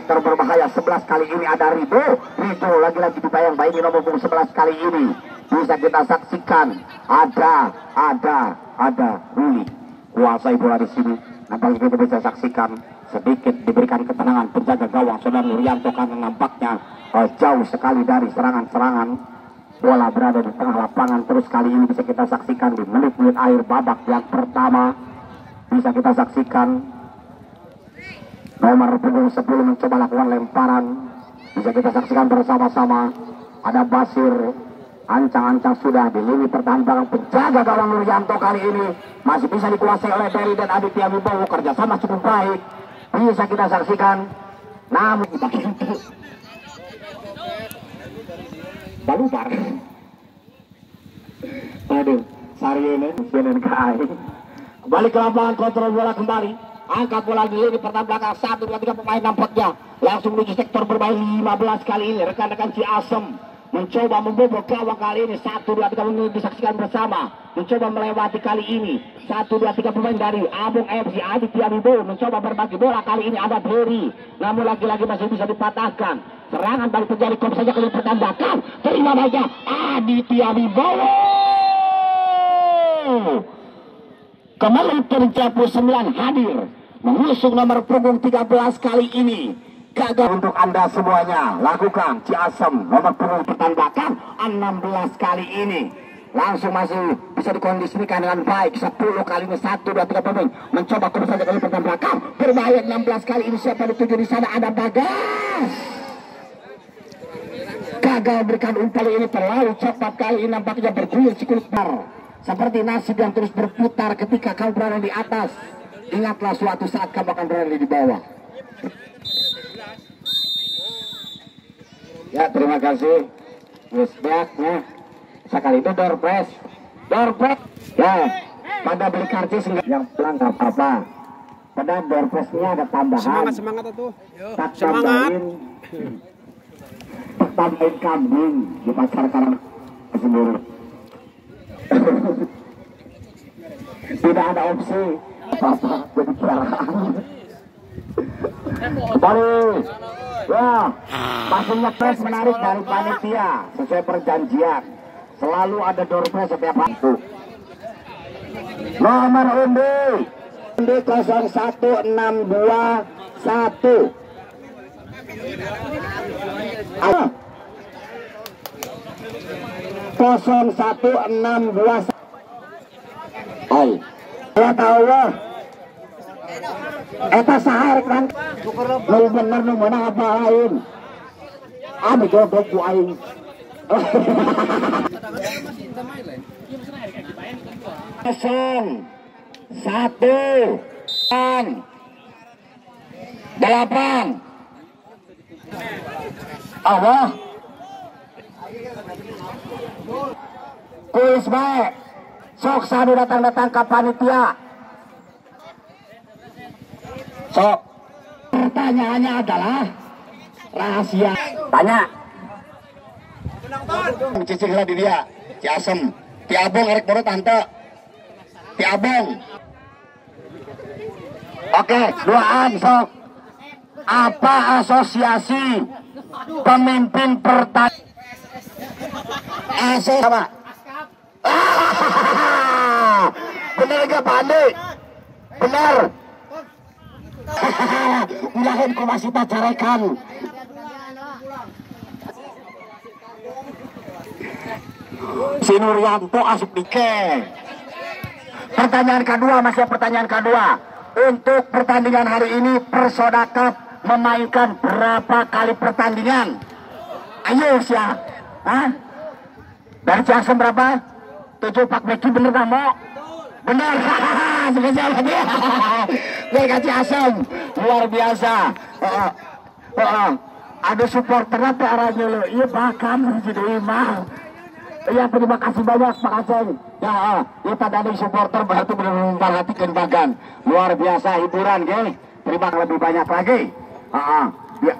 Berbahaya 11 kali ini ada Rido lagi-lagi ditayang baik di nomor punggung 11 kali ini bisa kita saksikan ada Ruli kuasai bola di sini. Nampaknya kita bisa saksikan sedikit diberikan ketenangan penjaga gawang Saudara Nuryanto karena nampaknya jauh sekali dari serangan-serangan. Bola berada di tengah lapangan terus kali ini bisa kita saksikan di menit-menit akhir babak yang pertama. Bisa kita saksikan nomor punggung 10 mencoba lakukan lemparan. Bisa kita saksikan bersama-sama ada Basir ancang-ancang sudah di lini pertahanan penjaga gawang Nuryanto kali ini masih bisa dikuasai oleh Berry dan Aditya Wibowo. Kerjasama cukup baik bisa kita saksikan, namun balubar aduh Saryono KAI kembali ke lapangan, kontrol bola kembali, angkat bola di lini pertahanan belakang 1, 2, 3 pemain nampaknya langsung menuju sektor bermain 15 kali ini. Rekan-rekan Ciasem mencoba membobol gawang kali ini 1, 2, 3 pemain disaksikan bersama mencoba melewati kali ini 1, 2, 3 pemain dari Abung FC Aditya Wibowo mencoba berbagi bola kali ini ada Berry, namun lagi-lagi masih bisa dipatahkan. Serangan balik terjadi kok saja kali pertandaan terima baiknya Aditya Wibowo kembali ke 39 hadir mengusung nomor punggung 13 kali ini. Gagal untuk Anda semuanya lakukan Ciasem nomor punggung pertandaan 16 kali ini langsung masih bisa dikondisikan dengan baik 10 kali ini 1, 2, 3 pemain mencoba kok saja kali pertandaan berbahaya 16 kali ini. Siapa dituju di sana ada Bagas gagal berikan umpan ini terlalu cepat kali ini nampaknya bergulir cukup seperti nasib yang terus berputar ketika kau berada di atas. Ingatlah suatu saat kamu akan berada di bawah. Ya terima kasih. Wisbaknya sekali itu door press ya pada beli karcis yang pulang gak apa-apa. Pada door pressnya ada tambahan semangat tuh tambahin kambing di pasar Karang sendiri. Tidak ada opsi apa-apa jadi piaraan. Baru ya maksudnya press menarik dari panitia sesuai perjanjian selalu ada door press setiap waktu. Nomor undi 01621 01621 ay ya Allah eta sahar kan lu bener nu mana apa lain abi goblok ku aing 0-1-8 Allah kuis baik sok sadu datang-datang ke panitia sok pertanyaannya adalah rahasia tanya cicing di dia Ciasem ti Abong erek boro tante ti Abong oke duaan sok apa asosiasi pemimpin pertanian sama bener gak Pak Andi bener mulahin ku masih pacarekan si Nuryanto asup dike. Pertanyaan kedua masih pertanyaan kedua untuk pertandingan hari ini Persodakap memainkan berapa kali pertandingan? Ayo siap. Hah? Dari Ciasem berapa? 7 Pak Beki bener gak mau? Bener. Spesial lagi. Dari Ciasem luar biasa. Ada supporternya ke arahnya lo. Iya bahkan jadi imam. Iya terima kasih banyak Pak Aceng. Ya, ya pada ada supporter berarti benar-benar memperhatikan bagan. Luar biasa hiburan, geng. Terima lebih banyak lagi. Ya.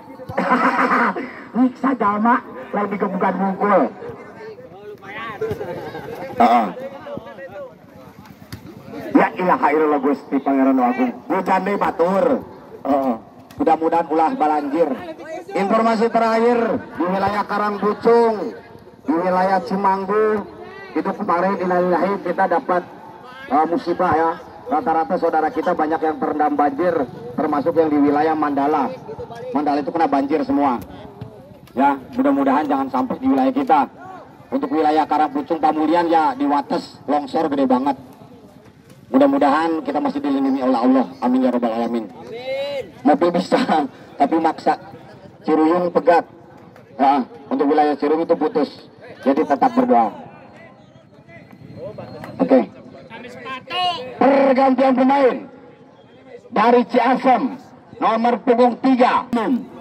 Ini saja mak lagi kebukaan bungkul. Ya ilaha illallah Gusti Pangeran Agung. Hujan deh batur. mudah-mudahan ulah banjir. Informasi terakhir di wilayah Karangpucung, di wilayah Cimanggu itu kemarin innalillahi kita dapat musibah ya. Rata-rata saudara kita banyak yang terendam banjir, termasuk yang di wilayah Mandala. Mandala itu kena banjir semua. Ya, mudah-mudahan jangan sampai di wilayah kita. Untuk wilayah Karangpucung Pamulian ya di Wates longsor gede banget. Mudah-mudahan kita masih dilindungi oleh Allah. Amin ya rabbal alamin. Mobil bisa, tapi maksa. Ciruyung pegat. Ya, untuk wilayah Ciruyung itu putus. Jadi tetap berdoa. Oke. Pergantian pemain dari Ciasem nomor punggung 3.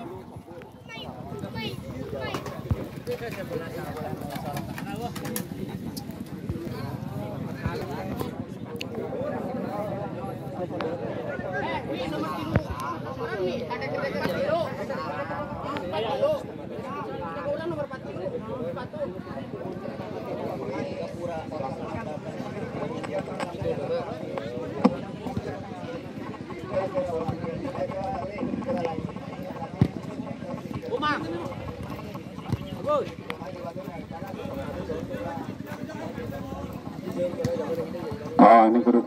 Oh, ini guru.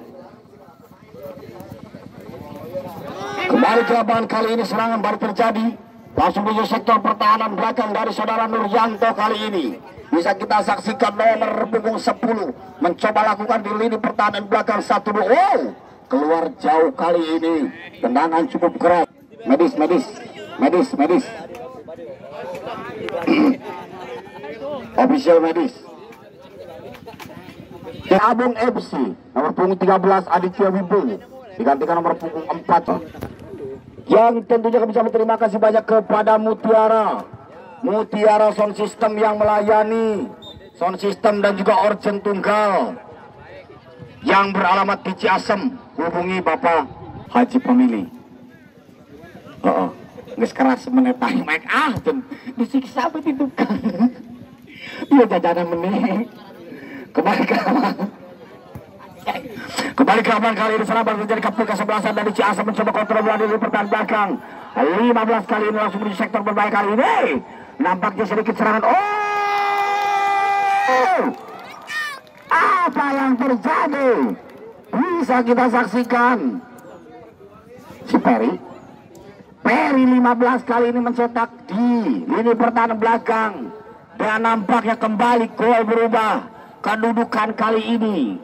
Kembali ke lapangan kali ini serangan baru terjadi. Langsung menuju sektor pertahanan belakang dari saudara Nurjanto kali ini. Bisa kita saksikan nomor punggung 10 mencoba lakukan di lini pertahanan belakang 1-2. Wow, keluar jauh kali ini. Tendangan cukup keras. Medis. Official medis. Abung FC nomor punggung 13 Aditya Wibowo digantikan nomor punggung 4. Yang tentunya kami ucapkan terima kasih banyak kepada Mutiara Sound System yang melayani sound system dan juga organ tunggal yang beralamat di Ciasem. Hubungi Bapak Haji Pemilih. Nggak keras menetahi mic dan disiksa begitu kan. Iya jajanan meneh. Kembali ke lapangan kali ini serangan terjadi kapten ke-11 dari Ciasem mencoba kontrol bola di pertahanan belakang. 15 kali ini langsung menuju sektor berbahaya kali ini. Nampaknya sedikit serangan. Apa yang terjadi? Bisa kita saksikan. Si Peri 15 kali ini mencetak di lini pertahanan belakang. Dan nampaknya kembali gol berubah kedudukan kali ini.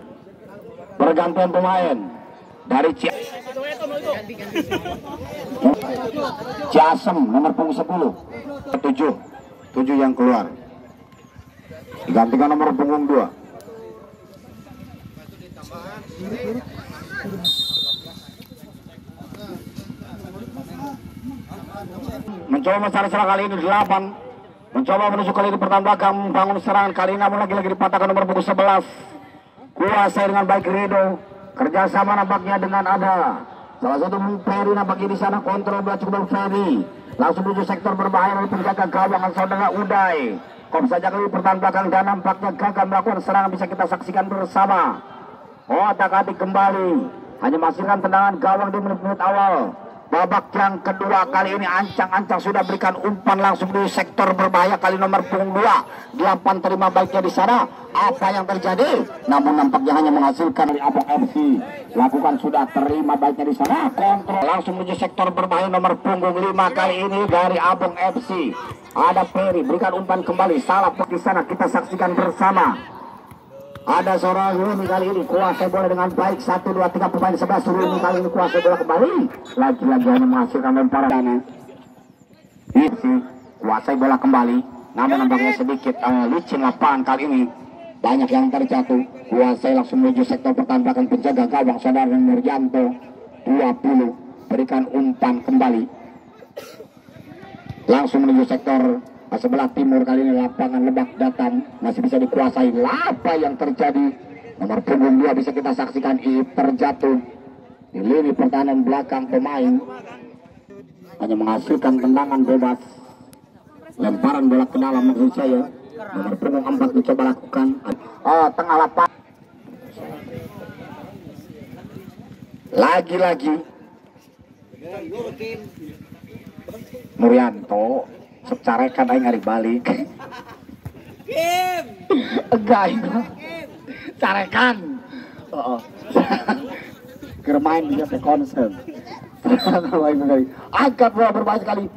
Pergantian pemain dari Ciasem nomor punggung 10. 7 yang keluar. Digantikan nomor punggung 2. Mencoba mencari serangan kali ini 8. Mencoba menuju kali ini pertahanan belakang membangun serangan kali ini, namun lagi-lagi dipatahkan nomor punggung 11. Kuasai dengan baik Rido. Kerjasama nampaknya dengan ada salah satu Ferry nampaknya di sana, kontrol bola cukup Ferry. Langsung menuju sektor berbahaya oleh penjaga gawang saudara Uday. Kom saja kali pertahanan belakang dan nampaknya gagal melakukan serangan, bisa kita saksikan bersama. Otak-atik kembali. Hanya menghasilkan tendangan gawang di menit-menit awal. Babak yang kedua kali ini ancang-ancang sudah berikan umpan langsung di sektor berbahaya kali nomor punggung 2. 8 terima baiknya di sana. Apa yang terjadi? Namun nampaknya hanya menghasilkan dari Abong FC. Lakukan sudah terima baiknya di sana. Kontrol langsung menuju sektor berbahaya nomor punggung 5 kali ini dari Abong FC. Ada Ferry berikan umpan kembali. Salah di sana kita saksikan bersama. Ada seorang Rumi kali ini kuasai bola dengan baik. 1, 2, 3 pemain 11. Rumi kali ini kuasai bola kembali. Lagi-lagi hanya menghasilkan lemparan dana. Ini kuasai bola kembali. Namun nampaknya sedikit licin lapangan kali ini. Banyak yang terjatuh. Kuasai langsung menuju sektor pertahanan belakang penjaga gawang saudara Nurjanto 20. Berikan umpan kembali. Langsung menuju sektor sebelah timur kali ini lapangan Lebak Datan masih bisa dikuasai. Apa yang terjadi? Nomor punggung 2 bisa kita saksikan terjatuh di lini pertahanan belakang pemain. Hanya menghasilkan tendangan bebas. Lemparan bola ke dalam menurut saya. Nomor punggung 4 dicoba lakukan. Tengah lapangan. Lagi-lagi Nuryanto secara kan aing hari balik. Enggak itu. Carekan. Heeh. Kermain dia konsen. Angkat bola berbahaya sekali.